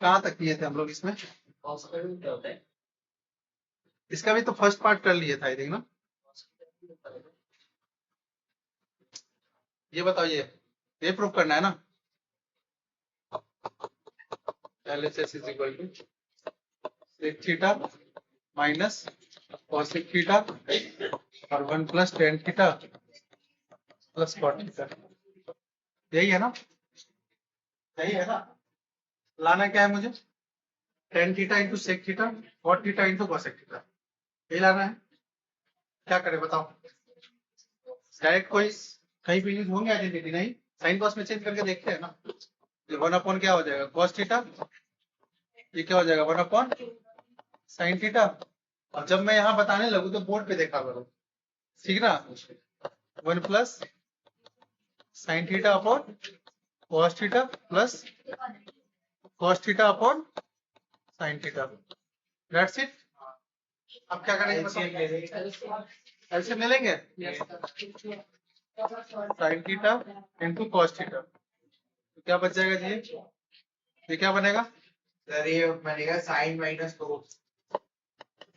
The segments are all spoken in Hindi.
कहाँ तक किए थे हम लोग इसमें? इसका भी तो फर्स्ट पार्ट कर लिए था आई थिंक ना। ये बताओ, ये प्रूव करना है ना। LHS is equal to sec theta minus cosec theta और 1 plus tan theta plus cot theta. यही है ना, यही है ना। लाना क्या है मुझे? Tan theta into sec theta cot theta into cosec theta, यही लाना है। क्या करें बताओ? डायरेक्ट कोई कहीं भी यूज होंगे आइडेंटिटी? नहीं, साइन कॉस में चेंज करके देखते हैं ना। ये 1 अपॉन क्या हो जाएगा कॉस थीटा, ये क्या हो जाएगा 1 अपॉन साइन थीटा। और जब मैं यहाँ बताने लगू तो बोर्ड पे देखा करो, ठीक ना। 1 plus sine theta upon cos theta plus cos theta upon sine theta, that's it. अब क्या करेंगे? ऐसे ले लेंगे sign theta into cos theta, तो क्या बच जाएगा जी? ये क्या बनेगा? सर ये बनेगा sine minus cos.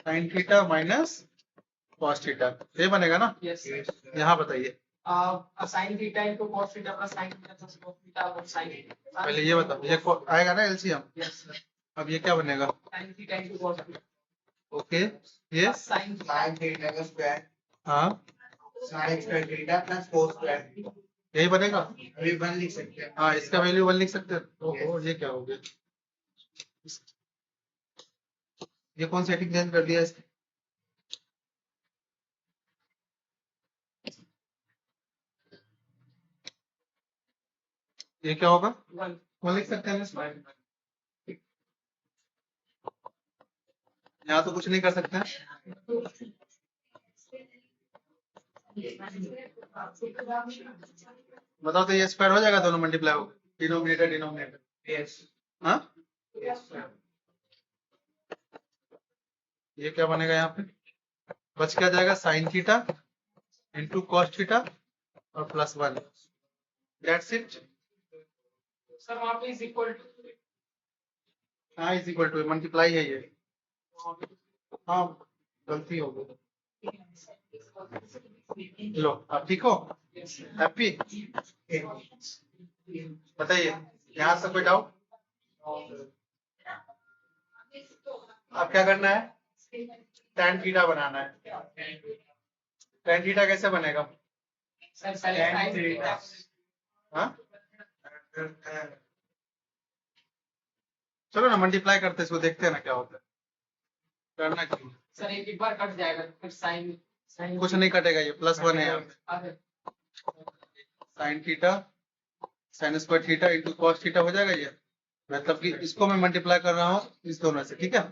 Sine theta minus cos theta, ये बनेगा ना। Yes sir. यहाँ बताइए। Sine theta into cos theta plus sine theta plus cos theta और साइन। पहले ये बताओ, ये आएगा ना एलसीएम। Yes sir. अब ये क्या बनेगा? Sign theta into cos theta. Okay, ये साइन थीटा का स्क्वायर हाँ sine square theta plus cos square, यही बनेगा। अभी 1 लिख सकते हैं। हाँ, इसका वैल्यू 1 लिख सकते हैं। ओहो, ये क्या हो गया? ये कौन सेटिंग चेंज कर दिया इसने? ये क्या होगा? 1 लिख सकते हैं इसमें। यहाँ तो कुछ नहीं कर सकते हैं। बताओ तो ये स्क्वायर हो जाएगा, दोनों मल्टीप्लाई हो डिनोमिनेटर डिनोमिनेटर। यस हाँ, यस ये क्या बनेगा यहाँ पे? बच क्या जाएगा? Sine theta into cos theta और प्लस 1, दैट्स इट। सर वहाँ पे इज इक्वल टू। हाँ, इज इक्वल टू मल्टीप्लाई है ये। हाँ, गलती हो गई। लो, आप ठीक हो? हैप्पी? बताइए, यहाँ से कोई डाउट? अब क्या करना है? tan थीटा बनाना है। tan थीटा कैसे बनेगा? सर पहले साइन थीटा। हाँ, चलो ना मल्टीप्लाई करते हैं इसको, देखते हैं ना क्या होता है। करना क्यों? सर एक बार कट जाएगा फिर साइन साइन कुछ नहीं कटेगा, ये +1 है यहाँ पे। Sine theta sine square theta into cos theta हो जाएगा ये, मतलब कि इसको मैं मल्टीप्लाई कर रहा हूँ इस दोनों से, ठीक है।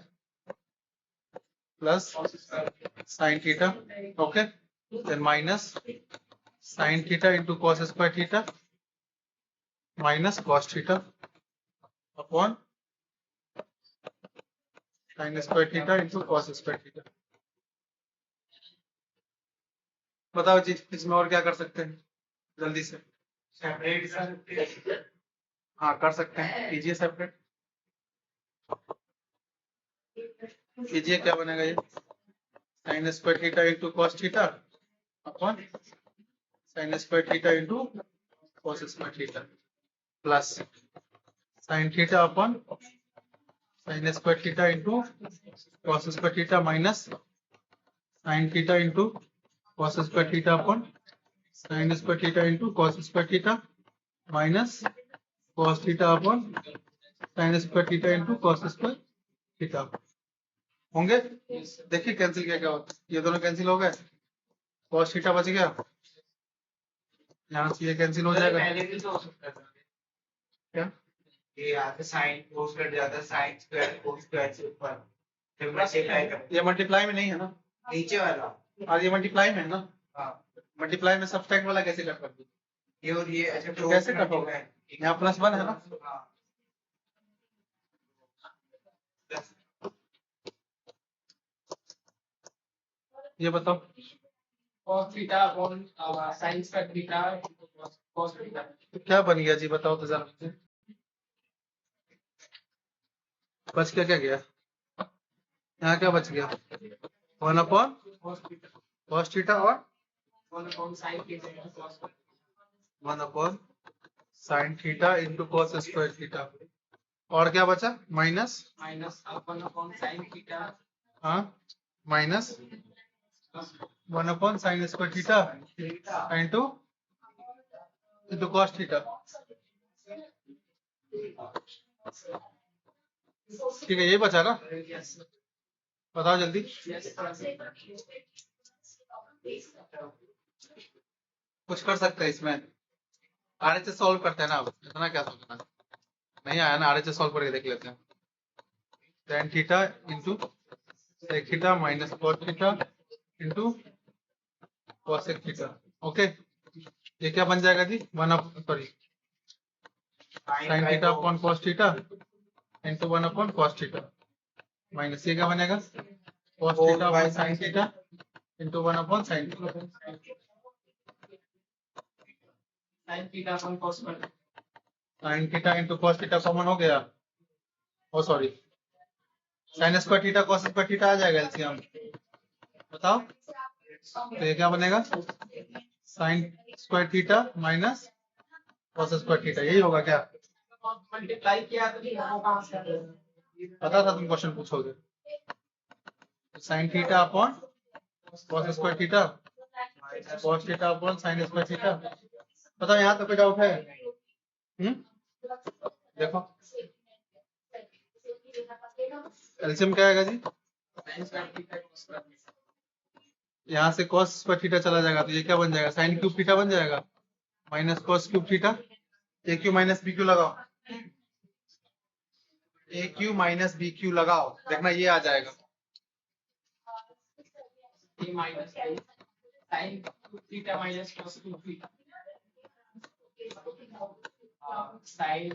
Plus sine theta, okay, then minus sine theta into cos square theta minus cos theta upon sine square theta into cos square theta. बताओ जी, इसमें और क्या कर सकते हैं जल्दी से? Separate sir. हाँ, कर सकते हैं, कीजिए सेपरेट। कीजिए, क्या बनेगा ये? Sign square theta into cos theta upon sine square theta into cos square theta plus sine theta upon sine square theta into cos square theta minus sine theta into cos square theta upon sine square theta into cos square theta minus cos theta upon sine square theta into cos square theta. होंगे? देखिए कैंसिल क्या क्या होता है, ये दोनों कैंसिल हो गए, कॉस थीटा बच गया, यहाँ से ये कैंसिल हो जाएगा। पहले भी तो हो सकता था क्या? ये यहाँ से साइन कोस कट जाता है, साइन स्क्वायर कोस स्क्वायर से ऊपर फिर मल्टीप्लाई कर ये मल्टीप्लाई में नहीं है ना, नीचे वाला। और ये मल्टीप्लाई में है ना। हाँ मल्टीप्लाई में सब्सट्रैक्ट वाला कैसे कट कर दी? ये और ये अच्छा तो कैसे कट होगा? यहाँ +1 है ना। हाँ ये बताओ, cos theta upon sin square theta cos theta. तो क्या बन गया जी, बताओ तो जरा मुझे। बच क्या क्या गया, यहाँ क्या बच गया, 1 अपॉन cos थीटा और 1 upon sin theta into cos 1 upon sin theta into cos square theta, और क्या बचा minus, minus 1 upon sin theta हाँ minus 1 upon sin square theta into cos theta. ठीक है, यही बचा ना, yes बताओ जल्दी। yes कुछ कर सकते हैं इसमें, आरएचएस सॉल्व करते हैं ना, अब इतना क्या सोचना, नहीं आया ना, आरएचएस सॉल्व करके देख लेते हैं। tan theta into sec theta minus cos theta into cosec theta. Okay, ये क्या बन जाएगा जी, sin theta upon cos theta into 1 upon cos theta minus ये क्या बनेगा, cos theta upon sin theta into 1 upon sin theta. sin theta upon cos square sin theta into cos theta common हो गया, oh sorry sin square theta cos square theta आ जाएगा एलसीएम, बताओ तो ये क्या बनेगा, sin square theta minus cos square theta, यही होगा क्या, मल्टीप्लाई किया तो ये वो कहां से आ गया? पता था तुम क्वेश्चन पूछोगे। sin theta upon cos square theta cos theta upon sin square theta, बताओ यहाँ तो कोई डाउट है, देखो एलसीएम क्या आएगा जी, sin square theta cos square यहाँ से cos स्क्वायर थीटा चला जाएगा तो ये क्या बन जाएगा, sin क्यूब थीटा बन जाएगा माइनस cos क्यूब थीटा, ए क्यू माइनस बी क्यू लगाओ, ए क्यू माइनस बी क्यू लगाओ, देखना ये आ जाएगा, a minus a sin theta minus cos theta sin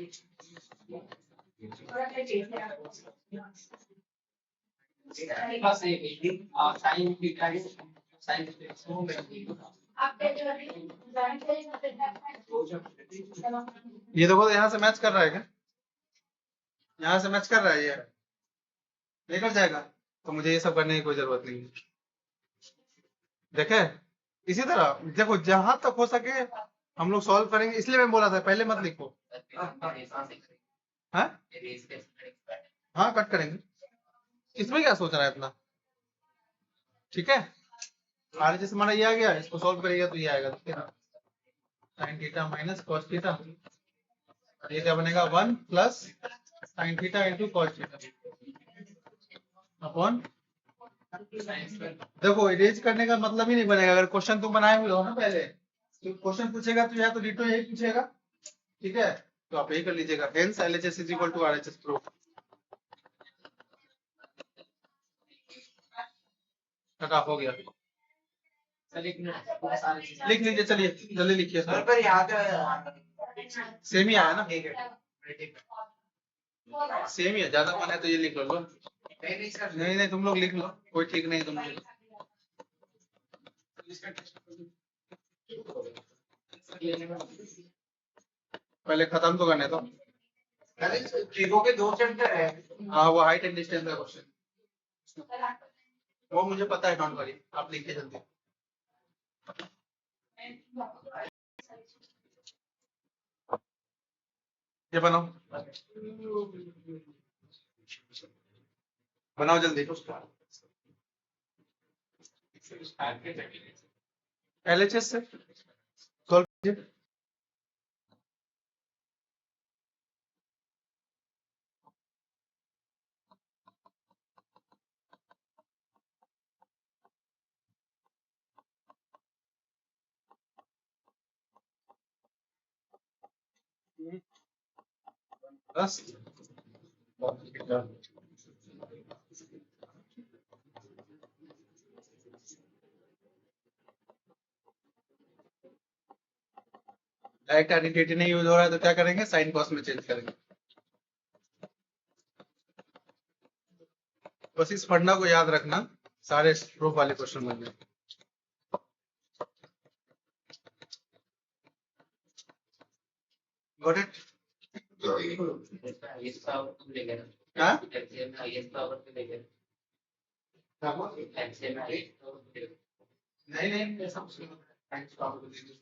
plus a sin theta is sin ये देखो यहाँ से मैच कर रहा है क्या, यहाँ से मैच कर रहा है, ये नहीं कर जाएगा तो मुझे ये सब करने की कोई जरूरत नहीं है। देखे इसी तरह देखो जहां तक हो सके हम लोग सॉल्व करेंगे, इसलिए मैं बोला था पहले मत लिखो, हाँ हाँ कट करेंगे, इसमें क्या सोच रहा है इतना, ठीक है। आर जैसे हमारा ये आ गया, इसको सॉल्व करेगा तो ये आएगा, ठीक है, sin theta minus cos theta, ये क्या बनेगा 1 plus sin theta into cos theta upon, देखो इरेज करने का मतलब ही नहीं बनेगा, अगर क्वेश्चन तुम बनाए हुए हो ना पहले, तो क्वेश्चन पूछेगा तो या तो डिटो यही पूछेगा, ठीक है, तो आप यही कर लीजिएगा, hence LHS is equal to RHS proof. Cut off हो गया, लिख लीजिए, चलिए जल्दी लिखिए, सर पर यहाँ पे सेम ही आया ना, नहीं सेम ही है, ज्यादा मन है तो ये लिख लो, सर नहीं नहीं तुम लोग लिख लो, कोई ठीक नहीं तुम लोग, पहले खत्म तो करने दो, अरे ट्रिगो के 2 चैप्टर है। हाँ वो हाइट एंड डिस्टेंस का क्वेश्चन, वो मुझे पता है, डोंट वरी, आप लिखिए जल्दी। ये बनाओ बनाओ जल्दी, एलएचएस से सॉल्व कीजिए, बस डायरेक्ट आइडेंटिटी नहीं यूज हो रहा है तो क्या करेंगे, साइन कॉस में चेंज करेंगे, बस इस फंडा को याद रखना, सारे प्रूफ वाले क्वेश्चन बन जाएंगे। गॉट इट, हाईएस्ट पावर तुम लेके ना हाँ एलसीएम में हाईएस्ट पावर पे लेके एलसीएम में हाईएस्ट पावर पे लेके नहीं नहीं ऐसा कुछ नहीं होता है। Thanks to our business.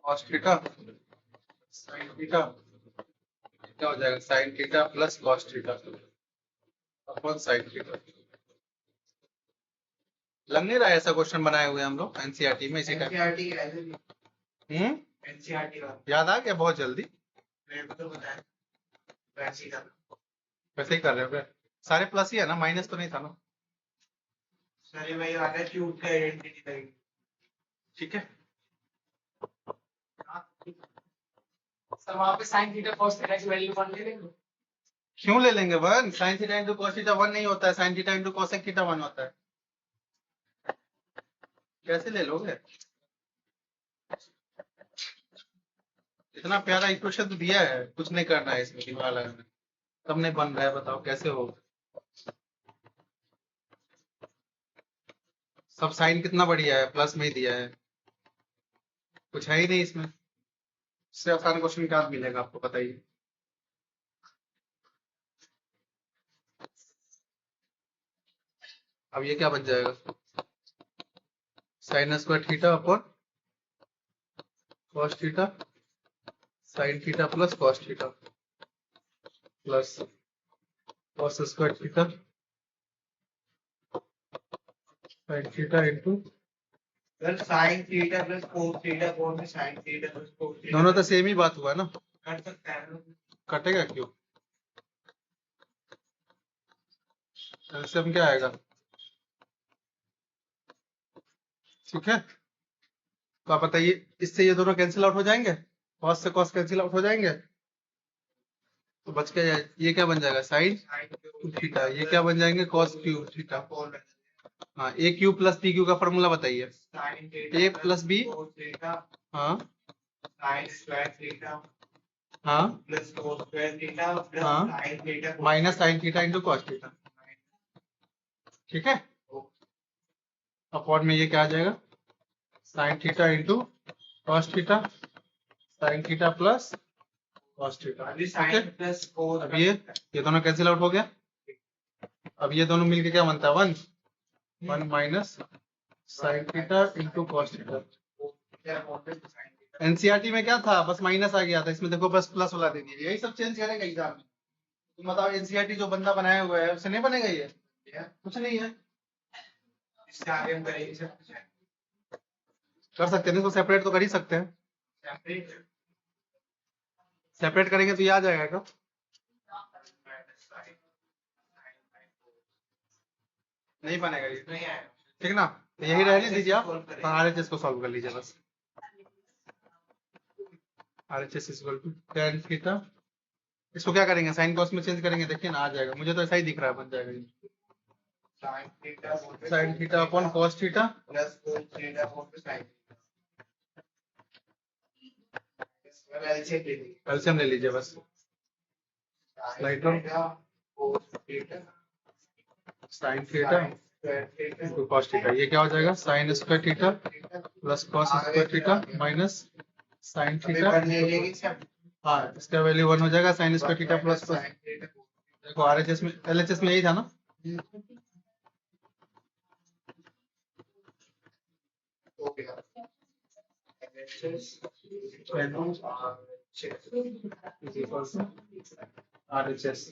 cos theta sin theta क्या हो जाएगा sin theta plus cos theta upon sin theta. लग नहीं रहा है ऐसा क्वेश्चन बनाए हुए हम लोग एनसीईआरटी में इसी टाइप। एनसीईआरटी एनसीईआरटी का याद आ गया बहुत जल्दी। मेरे को तो बताया वैसे ही करना। वैसे ही कर रहे हो क्या? सारे प्लस ही है ना, माइनस तो नहीं था ना? सारे वही वाला क्यूब का आइडेंटिटी करेंगे। ठीक है सर वहां पे sin थीटा cos थीटा की वैल्यू 1 ले लेंगे। क्यों ले लेंगे one? sin theta into cos theta 1 नहीं होता है, sin theta into cosec theta 1 होता है। कैसे ले लोगे? इतना प्यारा इक्वेशन तो दिया है, कुछ नहीं करना है इसमें दिमाग लगाना, तब नहीं बन रहा है, बताओ कैसे होगा? सब साइन कितना बढ़िया है, प्लस में ही दिया है, कुछ है ही नहीं इसमें। इससे आसान क्वेश्चन क्या मिलेगा आपको बताइए? अब ये क्या बन जाएगा? Sign square theta upon cos theta sine theta plus cos theta plus cos square theta sine theta into sir sign theta plus cos theta कौन से sign theta plus cos theta दोनों तो सेम ही बात हुआ ना, कर सकता है ना। कटेगा क्यों? एलसीएम क्या आएगा? ठीक है, तो आप बताइए इससे ये दोनों कैंसिल आउट हो जाएंगे, कॉस से कॉस कैंसिल आउट हो जाएंगे, तो बच के ये क्या बन जाएगा साइन थीटा, ये क्या बन जाएंगे कॉस क्यूब थीटा। हाँ A cube plus B cube का फॉर्मूला बताइए। Sine A plus B cos theta हाँ साइन स्क्वायर थीटा हाँ plus cos square theta plus हाँ। Sine theta minus sine theta into cos theta. ठीक है, अपॉन में ये क्या आ जाएगा sine theta into cos theta sine theta plus cos theta. अभी ठीक है, साइन प्लस कोस अब ये दोनों कैंसिल आउट हो गया, अब ये दोनों मिलके क्या बनता है 1 minus sine theta into cos theta. NCERT में क्या था, बस माइनस आ गया था, इसमें देखो बस प्लस वाला दे दिया, यही सब चेंज करेगा एग्जाम में। तुम बताओ एनसीईआरटी जो बंदा बनाया हुआ है उसे नहीं बनेगा ये? कुछ नहीं है, इससे आगे हम करेंगे सब कुछ कर सकते हैं, इसको सेपरेट तो कर ही सकते हैं, सेपरेट सेपरेट करेंगे तो ये आ जाएगा क्या? नहीं बनेगा ये, नहीं है ठीक ना, तो यही रहने दीजिए आप। आरएचएस को सॉल्व कर लीजिए बस। RHS equal to tan theta, इसको क्या करेंगे साइन कॉस में चेंज करेंगे, देखिए ना आ जाएगा, मुझे तो ऐसा ही दिख रहा है, बन जाएगा ये sine theta upon cos theta plus cos theta upon sign LCM ले लीजिए बस। Sign theta into cos theta, ये क्या हो जाएगा sign square theta plus cos square theta minus sine theta. हाँ इसका वैल्यू 1 हो जाएगा साइन स्क्वायर थीटा प्लस देखो आरएचएस में एलएचएस में यही था ना। आरएचएस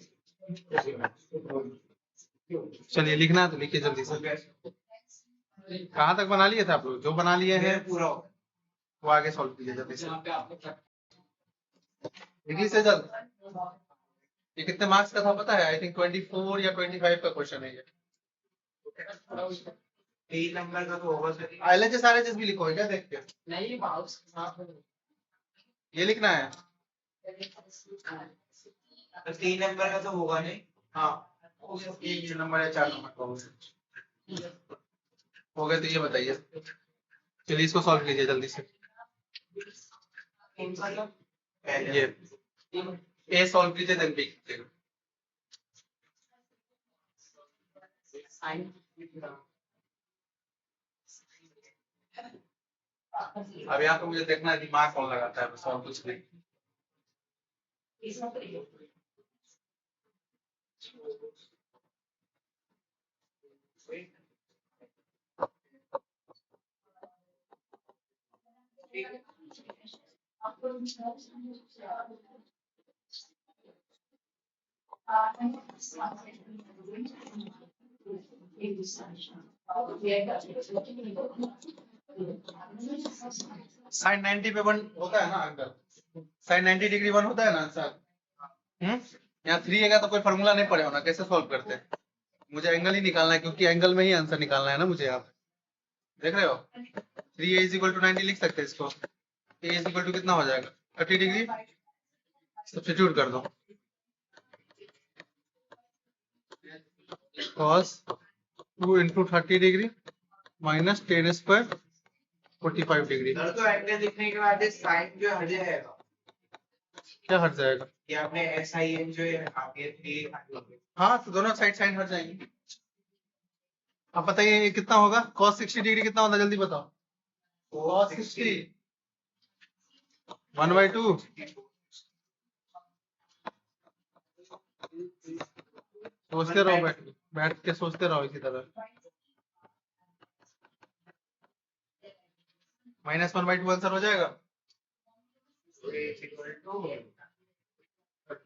चलिए लिखना है तो लिखिए जल्दी से। कहाँ तक बना लिए थे आप लोग? जो बना लिए हैं पूरा वो आगे सॉल्व कीजिए जल्दी से, लिखिए से जल्द। ये कितने मार्क्स का था पता है? आई थिंक 24 या 25 का क्वेश्चन है ये। 3 नंबर का तो होगा सर। एलएचएस आरएचएस भी लिखो है क्या देख के? नहीं मार्क्स ये लिखना है। 3 नंबर का तो होगा नहीं। हाँ 3 नंबर या 4 नंबर का हो गया तो ये बताइए, चलिए इसको सॉल्व कीजिए जल्दी से। ये ए सॉल्व कीजिए देन बी कीजिएगा। साइन अब यहाँ पे मुझे देखना है दिमाग कौन लगाता है, बस और कुछ नहीं। साइन 90 पे 1 होता है ना अंकल, साइन 90 डिग्री 1 होता है ना आंसर। यहाँ 3 है तो कोई फॉर्मूला नहीं पड़े होना, कैसे सॉल्व करते हैं? मुझे एंगल ही निकालना है, क्योंकि एंगल में ही आंसर निकालना है ना मुझे। आप देख रहे हो 3a इज इक्वल टू 90 लिख सकते हैं इसको। a इज इक्वल टू कितना हो जाएगा 30 डिग्री, सब्स्टिट्यूट कर दो। cos 2 into 30 degree minus 10 square 45 degree. Sir तो एंगल दिखने के बाद साइन जो हट जाएगा, क्या हट जाएगा? ये आपने sin जो है आपके 3 हाँ, तो दोनों साइड साइन हट जाएंगे। अब बताइए ये कितना होगा? cos 60 डिग्री कितना होता है, जल्दी बताओ। cos 60 1/2। सोचते रहो, बैठ के सोचते रहो इसी तरह। माइनस 1/2 आंसर हो जाएगा।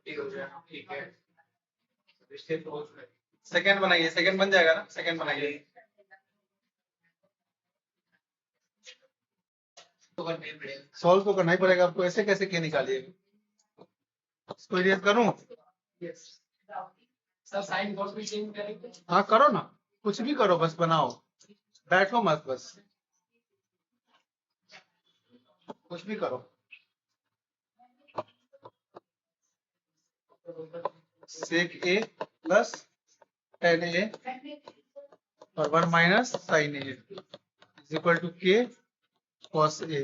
ठीक है, सेकंड बनाइए, सेकंड बन जाएगा ना, सेकंड बनाइए। सॉल्व तो करना ही पड़ेगा आपको, ऐसे कैसे के निकालिए? इसको इरेज करूं? सर साइन कॉस भी चेंज करेंगे। हाँ करो ना, कुछ भी करो, बस बनाओ, बैठो मत, बस कुछ भी करो। सेक ए प्लस tan ए और 1 minus sine a is equal to k cos a.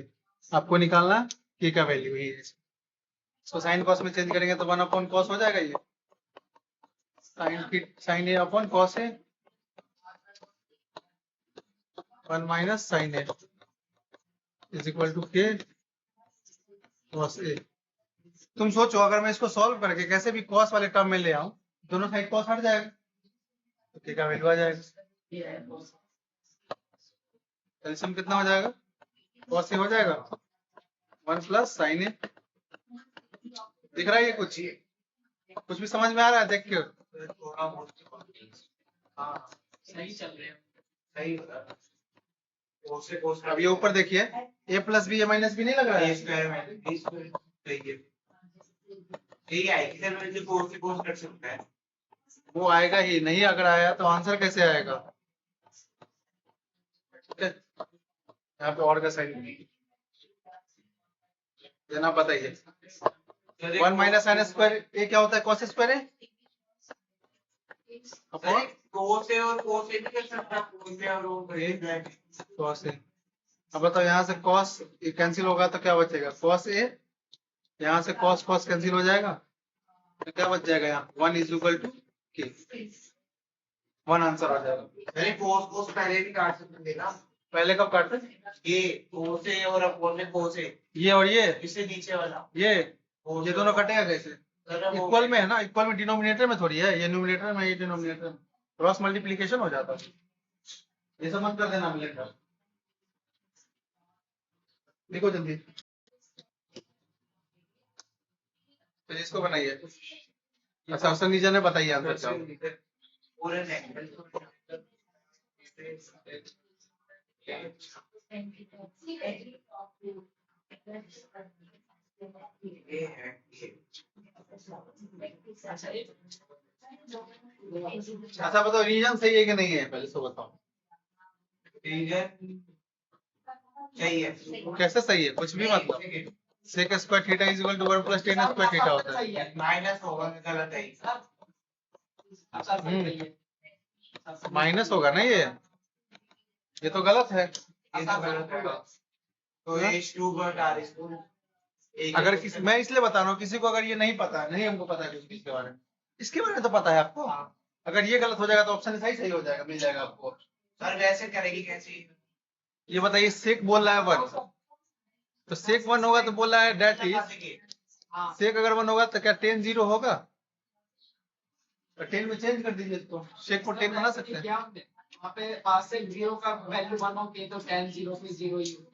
आपको निकालना के का वैल्यू ही है। इसको साइन कॉस में चेंज करेंगे तो 1 अपॉन कॉस हो जाएगा। ये sine A upon cos a, 1 minus sine a is equal to k cos a. तुम सोचो अगर मैं इसको सॉल्व करके कैसे भी कॉस वाले टर्म में ले आऊं, दोनों साइड कॉस हट जाएगा तो के का वैल्यू आ जाएगा। एलसीएम कितना हो जाएगा? कॉस ए हो जाएगा 1 प्लस साइन ए। दिख रहा है ये कुछ भी समझ में आ रहा है? देख के थोड़ा बहुत हाँ सही चल रहे हैं। सही बता। कोस कोस अब ये ऊपर देखिए, ए प्लस बी ए माइनस बी नहीं लग रहा ए है? स्क्वायर में बी स्क्वायर सही है। ठीक है, किधर में जो कोस से कोस कर सकता है वो आएगा ही नहीं, अगर आया तो आंसर कैसे आएगा? ठीक है, यहाँ पे और का साइन देना बताइए। 1 माइनस साइन स्क्वायर ए क्या होता है? कॉस स्क्वायर है अपॉन कोस से और कोस से भी कर सकता है, कोस से और वो करेगा कॉस ए। अब बताओ यहाँ से कॉस कैंसिल होगा तो क्या बचेगा? कॉस ए, यहाँ से कॉस कॉस कैंसिल हो जाएगा तो क्या बच जाएगा? यहाँ 1 इज इक्वल टू के, 1 आंसर हो जाएगा। अरे कोस कोस पहले भी काट सकते थे ना। पहले कब काटते? ये कोस से और अपोन में कोस से, ये और ये इससे नीचे वाला ये दोनों कटेगा कैसे? इक्वल में है ना, इक्वल में डिनोमिनेटर में थोड़ी है, ये न्यूमरेटर में ये डिनोमिनेटर में क्रॉस मल्टीप्लिकेशन हो जाता है। ये सब मत कर देना मिलेगा। देखो जल्दी, फिर इसको बनाइए। अच्छा ऑप्शन नीचे ने बताइए आंसर क्या होगा। पूरे एंगल ये है ये। अच्छा बताओ रीजन सही है कि नहीं है, पहले तो बताओ। रीजन चाहिए कैसे सही है? कुछ भी मतलब sec square theta is equal to 1 plus tan square theta होता है। माइनस होगा, गलत है माइनस होगा ना, ये तो गलत है। ये तो गलत है। तो h2 बट r2 अगर किसी, मैं इसलिए बता रहा हूँ किसी को अगर ये नहीं पता, नहीं हमको पता है किसी चीज के बारे में, इसके बारे में तो पता है आपको। अगर ये गलत हो जाएगा तो ऑप्शन सही हो जाएगा, मिल जाएगा आपको। सर वैसे करेगी कैसे? ये बताइए सेक बोल रहा है 1, तो सेक 1 होगा तो बोला है डेट इज, हाँ सेक अगर 1 होगा तो क्या 10 0 होगा? तो 10 में चेंज कर दीजिए, तो सेक को 10 बना सकते हैं। क्या वहाँ पे पास से 0 का वैल्यू 1 होगी तो 10 0 पे 0 ही होगा।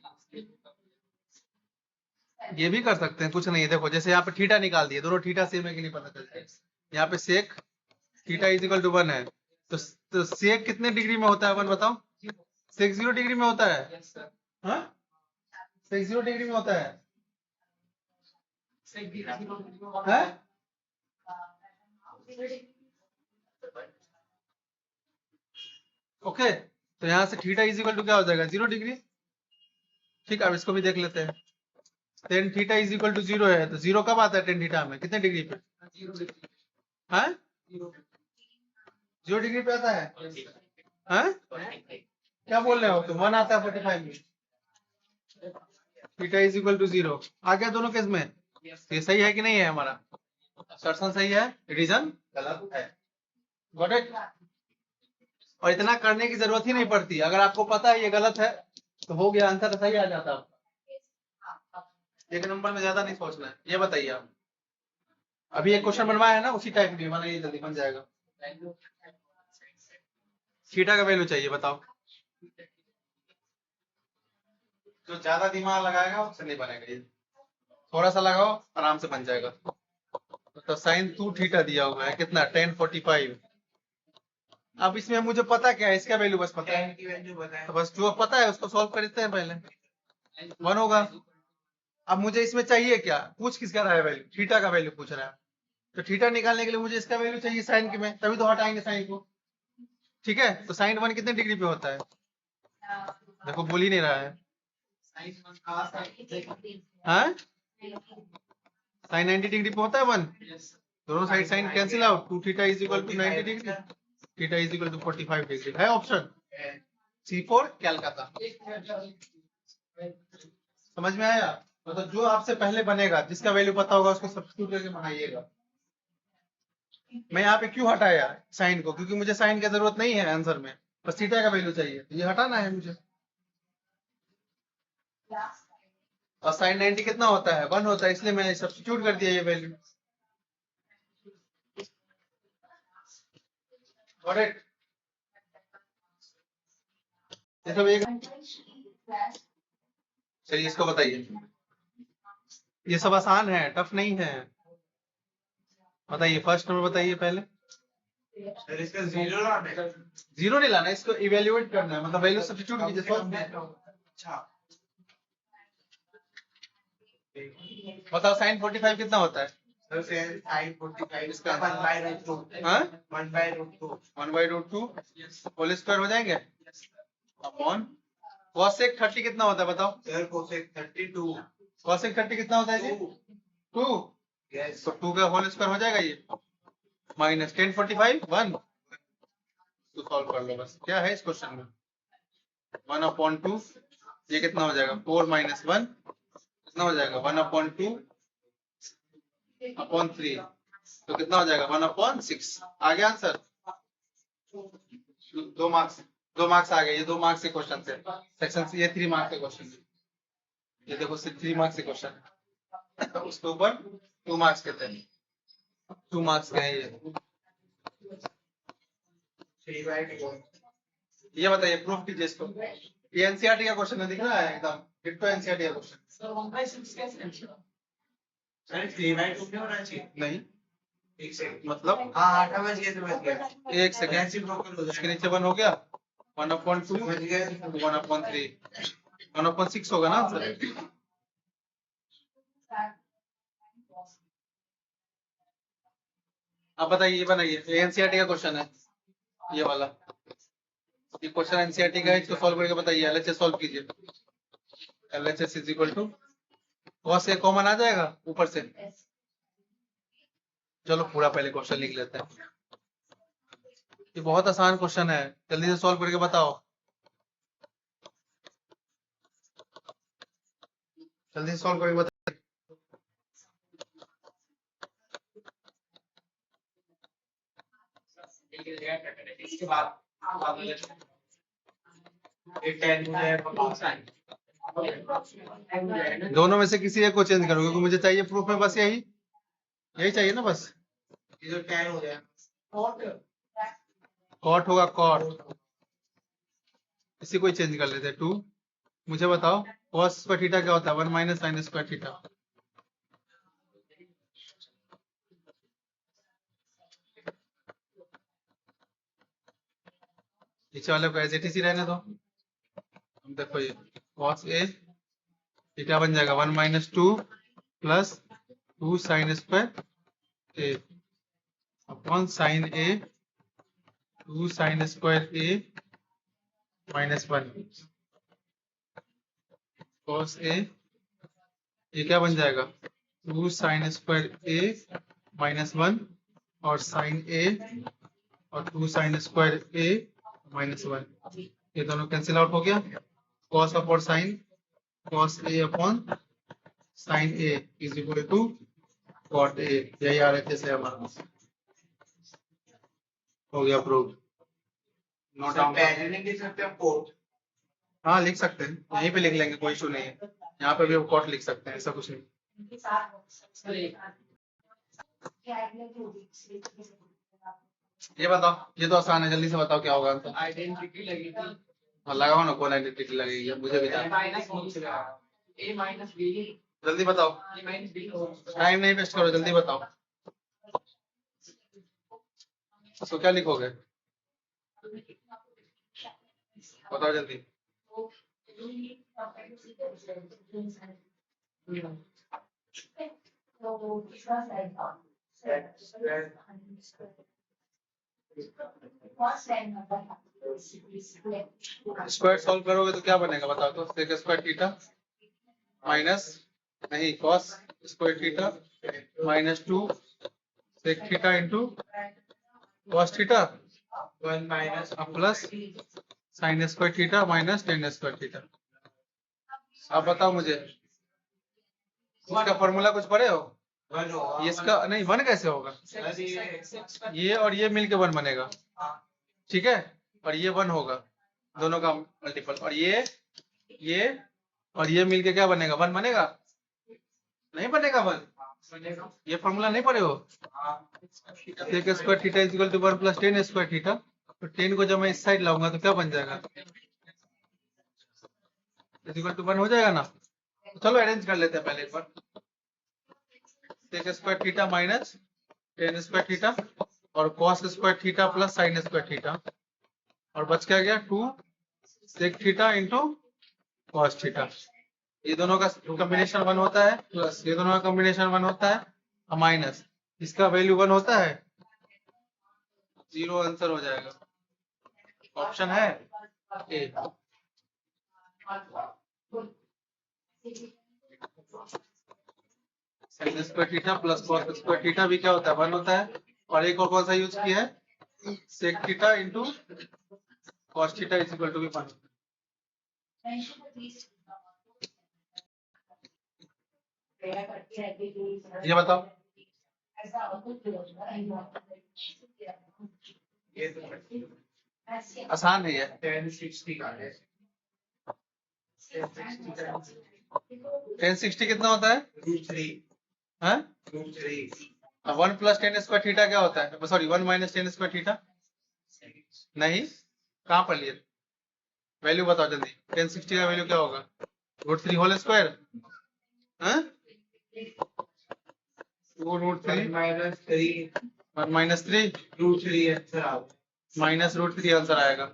ये भी कर सकते हैं, कुछ नहीं है। देखो जैसे यहाँ पे थीटा निकाल दिए, दोनों थीटा सेम है कि नहीं पता चलता है। यहाँ पे sec theta is equal to 1 है, तो सेक कितने डिग्री में होता है 1 बताओ? सेक 0 डिग्री में होता है। यस सर हाँ, सेक 0 डिग्री में होता है। से 0 हैं? ओके, तो यहाँ से थीटा इज इक्वल टू क्या हो जाएगा? 0 डिग्री। ठीक है, अब इसको भी देख लेते हैं। Tan theta is equal to 0 है, तो 0 कब आता है टेन थीटा में? कितने डिग्री पे? 0 डिग्री हाँ, 0 0 डिग्री पे आता है। हाँ, क्या बोल रहे हो तुम? 1 आता है 45 में। थीटा इज इक्वल टू 0 आ गया दोनों केस में। ये सही है कि नहीं है? हमारा असर्शन सही है, रीजन गलत है। Got it? और इतना करने की जरूरत ही नहीं पड़ती, अगर आपको पता है ये गलत है तो हो गया, आंसर सही आ जाता आपका। एक नंबर में ज्यादा नहीं सोचना है। ये बताइए आप, अभी एक क्वेश्चन बनवाया है ना, उसी टाइप में बनाइए, जल्दी बन जाएगा। थीटा का वैल्यू चाहिए, बताओ। जो ज्यादा दिमाग लगाएगा उससे नहीं बनेगा ये, थोड़ा सा लगाओ आराम से बन जाएगा। तो साइन 2 थीटा दिया हुआ है, कितना? 1045। अब इसमें मुझे पता क्या है, इसका वैल्यू बस पता है, 10 की वैल्यू बताएं। तो बस जो पता है उसको सॉल्व करते हैं पहले। 1 होगा। अब मुझे इसमें चाहिए क्या? पूछ किसका रहा है वैल्यू? थीटा का वैल्यू पूछ रहा है, तो थीटा निकालने के लिए मुझे इसका वैल्यू चाहिए साइन के में, तभी तो हटाएंगे साइन को। ठीक है, तो साइन 1 कितने डिग्री पे होता है? देखो बोल ही नहीं रहा है। हाँ, साइन 90 डिग्री पे होता है 1। दोनों side sine cancel out, 2 theta is equal to 90 degree, theta is equal to 45 degree है ऑप्शन C4 कैलकाटा। समझ में आया? तो जो आपसे पहले बनेगा, जिसका वैल्यू पता होगा उसको सब्स्टिट्यूट करके बनाइएगा। मैं यहाँ पे क्यों हटाया साइन को? क्योंकि मुझे साइन की जरूरत नहीं है आंसर में, बस थीटा का वैल्यू चाहिए, तो ये हटाना है मुझे। और साइन 90 कितना होता है? 1 होता है, इसलिए मैंने सब्स्टिट्यूट कर दिया ये वैल्यू। करेक्ट? ये सब एक, चलिए इसको बताइए। ये सब आसान है, टफ नहीं है। बताइए फर्स्ट नंबर बताइए पहले। सर इसका 0 लाना है। 0 नहीं लाना, इसको इवेल्युएट करना है, मतलब वैल्यू सब्स्टिट्यूट कीजिए। अच्छा, बताओ साइन 45 कितना होता है? सर sin 45 इसका इसका 1/√2। हाँ, 1/√2 1/√2 होल स्क्वायर हो जाएंगे अपॉन cosec 30 कितना होता है बताओ? सर cosec 32 cosec 30 कितना होता है जी? 2। यस तो 2 का होल स्क्वायर हो जाएगा ये, माइनस 1045 1। तो सॉल्व कर लो बस, क्या है इस क्वेश्चन में? 1/2, ये कितना हो जाएगा? 4 - 1 कितना हो जाएगा? 1/2 अपॉन 3, तो कितना हो जाएगा? 1/6। आ गया आंसर? 2 मार्क्स आ गए। ये 2 मार्क्स के क्वेश्चन थे सेक्शन से, ये 3 मार्क्स के क्वेश्चन थे। ये देखो 3 मार्क्स के क्वेश्चन है, उसके ऊपर 2 मार्क्स के थे, 2 मार्क्स के हैं ये। 3/2 ये बताइए, प्रूफ कीजिए इसको। ये एनसीईआरटी का क्वेश्चन है, दिख रहा है एकदम डिट्टो एनसीईआरटी का क्वेश्चन। सर 1/6 कैसे है? सर 3/2 नहीं होना चाहिए। नहीं, एक सेकंड, मतलब हाँ 8 बज गए, समझ गया। एक सेकंड, रेसिप्रोकल हो उसके जाएगा। नीचे 1 हो गया, 1/2 समझ गए। 1/3 1/6 होगा ना आंसर। अब बताइए, ये बनाइए, एनसीईआरटी का क्वेश्चन है ये वाला। ये क्वेश्चन एनसीईआरटी का है, इसको सॉल्व करके बताइए। एलएचएस सॉल्व कीजिए। LHS is equal to cos से कॉमन आ जाएगा ऊपर से। चलो पूरा पहले क्वेश्चन लिख लेते हैं, ये बहुत आसान क्वेश्चन है, जल्दी से सॉल्व करके बताओ। जल्दी से सॉल्व करके बताओ। इसके बाद एक 10 हो जाएगा। दोनों में से किसी एक को चेंज करो, क्योंकि मुझे चाहिए प्रूफ में बस यही चाहिए ना बस। इधर tan हो जाएगा, कॉट होगा कॉट, इसी को ही चेंज कर लेते हैं 2। मुझे बताओ cos स्क्वायर थीटा क्या होता है? 1 माइनस साइन स्क्वायर थीटा। नीचे वाले को एज इट इज ही रहने दो। हम देखो ये cos a थीटा बन जाएगा 1 minus 2 plus 2 sine square a upon sine a 2 sine square a minus 1 cos a, ये क्या बन जाएगा 2 साइन स्क्वायर a माइनस 1 और साइन a और 2 साइन स्क्वायर a माइनस 1, ये दोनों कैंसिल आउट हो गया। cos upon sine, cos a upon sine a is equal to cot a, यही आ रहे थे से हमारा हो गया प्रूव। नोट डाउन पहले नहीं लिख सकते हम कोट, हाँ लिख सकते हैं, यहीं पे लिख लेंगे, कोई इशू नहीं है। यहाँ पे भी कॉट लिख सकते हैं, ऐसा कुछ नहीं। ये बताओ, ये तो आसान है, जल्दी से बताओ क्या होगा आंसर। आइडेंटिटी लगेगी, हाँ, लगाओ ना, कौन आइडेंटिटी लगेगी मुझे भी a माइनस b, जल्दी बताओ, a माइनस b टाइम नहीं वेस्ट करो, जल्दी बताओ। इसको क्या लिखोगे, बताओ जल्दी। स्क्वायर सॉल्व करोगे तो क्या बनेगा बताओ तो। सेक स्क्वायर थीटा माइनस नहीं cos square theta minus 2 sec theta into cos theta 1 minus plus sine square theta minus tan square theta. आप बताओ मुझे, इसका फॉर्मूला कुछ पढ़े हो? 1 होगा, ये इसका नहीं, 1 कैसे होगा? ये और ये मिलके 1 बनेगा, ठीक है, और ये 1 होगा, दोनों का मल्टीपल, और ये और ये मिलके क्या बनेगा? 1 बनेगा? नहीं बनेगा 1, ये फॉर्मूला नहीं पढ़े हो? Sec square theta is equal to 1 plus tan square theta, तो 10 को जब मैं इस साइड लाऊंगा तो क्या बन जाएगा? इज इक्वल टू 1 हो जाएगा ना। तो चलो अरेंज कर लेते हैं पहले एक बार। Sec square theta minus tan square theta और cos square theta plus sine square theta, और बच क्या गया 2 sec theta into cos theta. ये दोनों का कॉम्बिनेशन 1 होता है, प्लस ये दोनों का कॉम्बिनेशन 1 होता है, और माइनस इसका वैल्यू 1 होता है, 0 आंसर हो जाएगा। ऑप्शन है A. Sine square theta plus cos square theta भी क्या होता है? 1 होता है, और एक और कौन सा यूज किया है? Sec theta into cos theta is equal to 1। ये बताओ, ये तो आसान है ये। 1060 का है, 1060 कितना होता है? √3 हाँ, √3 1 प्लस टेन स्क्वायर थीटा क्या होता है? Sorry 1 minus tan square theta नहीं, कहाँ पर लिए? वैल्यू बताओ जल्दी, 1060 का वैल्यू क्या होगा? √3 होल स्क्वायर, हाँ 2√3 माइनस 3 1 माइनस 3 √3 आंसर आ गया। माइनस √3 आंसर आएगा।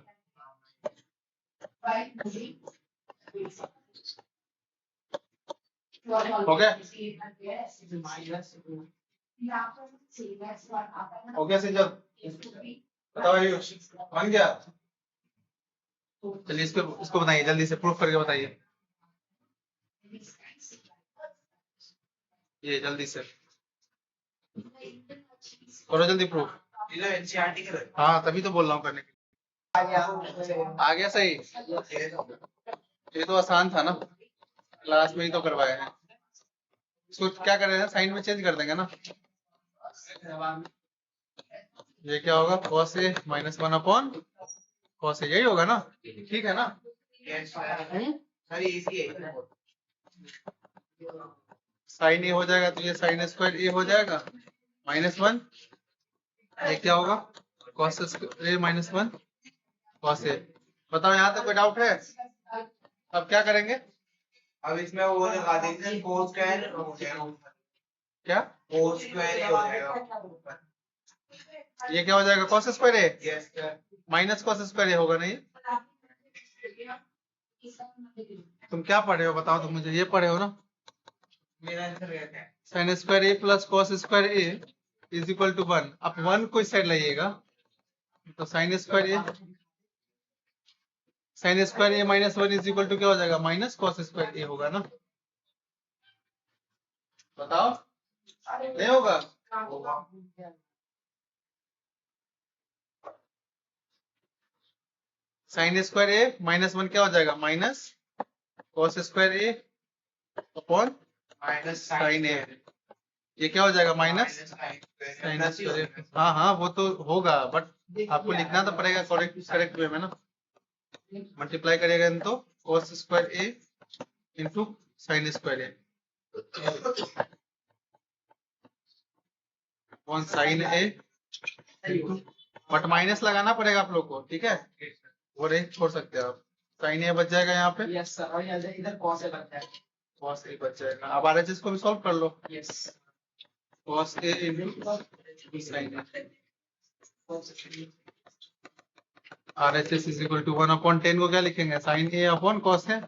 हो गया? हो गया सिंजल? बताओ आयुष, बन गया? चलिए इसको बताइए, जल्दी से प्रूफ करके बताइए, ये जल्दी से करो, जल्दी प्रूफ। ये तो एनसीईआरटी के रहे। हाँ तभी तो बोल रहा हूँ करने के लिए। आ गया सही, ये तो आसान था ना, क्लास में ही तो करवाए हैं। इसको क्या कर रहे हैं, साइन में चेंज कर देंगे ना। ये क्या होगा? cos a minus 1 upon cos a, यही होगा ना, ठीक है ना? सर इजी है साइन ए हो जाएगा तो ये साइन स्क्वायर ए हो जाएगा -1। ये क्या होगा cos ए -1 cos ए। बताओ यहाँ तक कोई डाउट है? अब क्या करेंगे? अब इसमें वो लगा देंगे कोस स्क्वायर हो जाएगा क्या कोस स्क्वायर हो जाएगा ये क्या हो जाएगा cos square A yes sir minus cos square A होगा नहीं? तुम क्या पढ़े हो बताओ तुम मुझे, ये पढ़े हो ना? मेरा आंसर क्या है sine square A plus cos square a is equal to 1। अब 1 को इस साइड लाइएगा तो sine square a -1 is equal to क्या हो जाएगा माइनस cos स्क्वायर ए होगा ना? बताओ नहीं होगा? साइन स्क्वायर ए -1 क्या हो जाएगा minus cos square A upon minus sine ए। ये क्या हो जाएगा माइनस साइन स्क्वायर ए। हाँ हाँ वो तो होगा बट आपको लिखना तो पड़ेगा करेक्ट वे में ना। मल्टीप्लाई करिएगा तो cos square A into sign square A upon sine A but minus लगाना पड़ेगा आप लोग को, ठीक है? वो रेंज छोड़ सकते हो आप। साइन ए बच जाएगा यहाँ पे, यस सर, और इधर cos ए बनता है। cos ए बच जाएगा। अब RHS को भी सॉल्व कर लो। Yes cos A into sine A RHS is equal to 1/10 को क्या लिखेंगे sine A upon cos A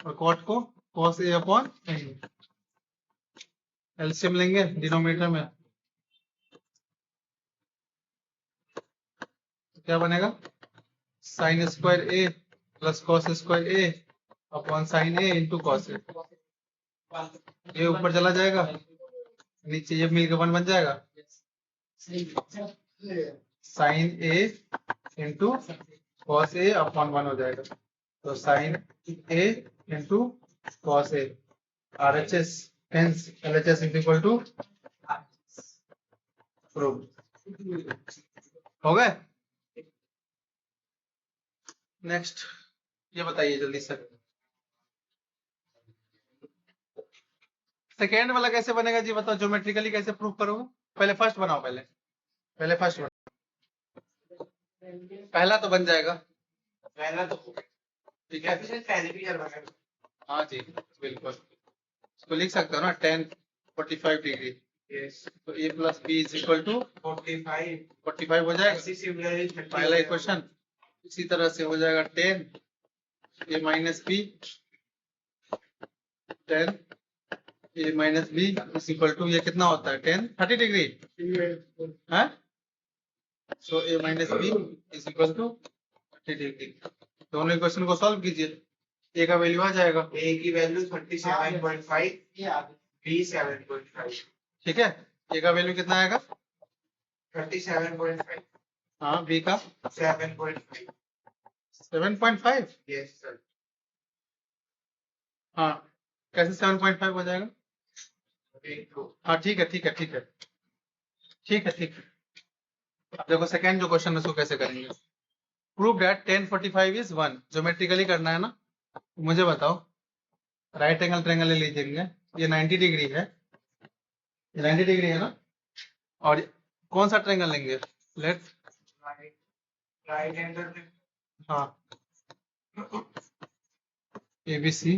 और cot को cos ए अपॉन एलसीएम लेंगे डिनोमिनेटर में तो क्या बनेगा sine square A plus cos square A upon sine A into cos A. ये ऊपर चला जाएगा नीचे ये मिलकर 1 बन जाएगा साइन ए इंटू cos ए अपॉन 1 हो जाएगा तो sine A into cos a RHS hence LHS is equal to prove हो गए। नेक्स्ट ये बताइए जल्दी से सेकेंड वाला कैसे बनेगा जी बताओ, ज्योमेट्रिकली कैसे प्रूव करोगे? पहले फर्स्ट बनाओ, पहले फर्स्ट बनाओ। पहला तो बन जाएगा, पहला तो ठीक है? पहले भी करवाया हाँ जी बिल्कुल, इसको लिख सकते हो ना tan 45 डिग्री यस तो a plus b is equal to 45 हो जाएगा ऐसी सिमिलरली पहला इक्वेशन। इसी तरह से हो जाएगा tan a minus b tan a minus b is equal to ये कितना होता है tan 30 डिग्री है so a minus b is equal to 30 degree. दोनों इक्वेशन को सॉल्व कीजिए, a का वैल्यू आ जाएगा, a की वैल्यू 37.5 b 7.5 ठीक है? a का वैल्यू कितना आएगा 37.5 हाँ b का 7.5 7.5 यस सर हाँ कैसे 7.5 हो जाएगा? हाँ ठीक है ठीक है ठीक है ठीक है ठीक है। अब देखो सेकंड जो क्वेश्चन है उसको कैसे करेंगे। Prove that tan 45 is 1, geometrically करना है ना। मुझे बताओ राइट एंगल ट्रायंगल ले लीजिएगा, ये 90 डिग्री है, ये 90 डिग्री है ना, और कौन सा ट्रायंगल लेंगे? लेफ्ट राइट एंगल में हाँ ABC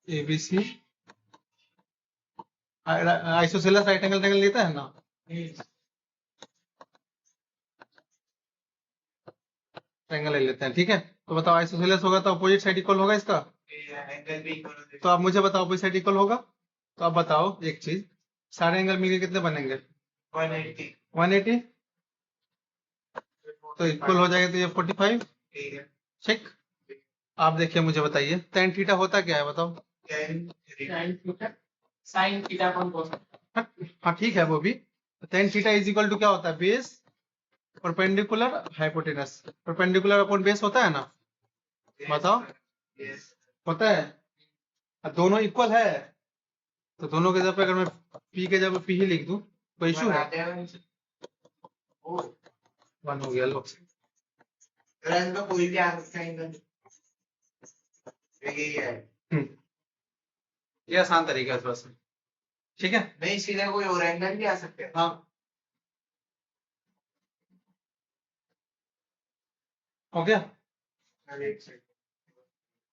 ABC isosceles right angle triangle लेता है ना, ट्रायंगल ले लेते हैं, ठीक है? तो बताओ आइसोसेलेस होगा तो अपोजिट साइड इक्वल होगा इसका, एंगल भी इक्वल तो आप मुझे बताओ अपोजिट साइड इक्वल होगा तो आप बताओ एक चीज, सारे एंगल मिलके कितने बनेंगे 180 180 तो इक्वल हो जाएगा तो ये 45 ठीक है ठीक। आप देखिए मुझे बताइए tan थीटा होता क्या है बताओ? साइन थीटा कौन cos हाँ ठीक है वो भी, tan theta is equal to क्या होता है base perpendicular hypotenuse, perpendicular upon base होता है ना, बताओ यस होता है? दोनों इक्वल है तो दोनों के जगह पे अगर मैं p के जगह p ही लिख दूं कोई इशू है? 1 हो गया लो। रन में कोई भी आ सकता है एंगल यही है। ये आसान तरीका है थोड़ा सा, ठीक है। नहीं सीधे कोई और एंगल भी आ सकते हैं। हाँ, हो गया। अरे एक सेकंड।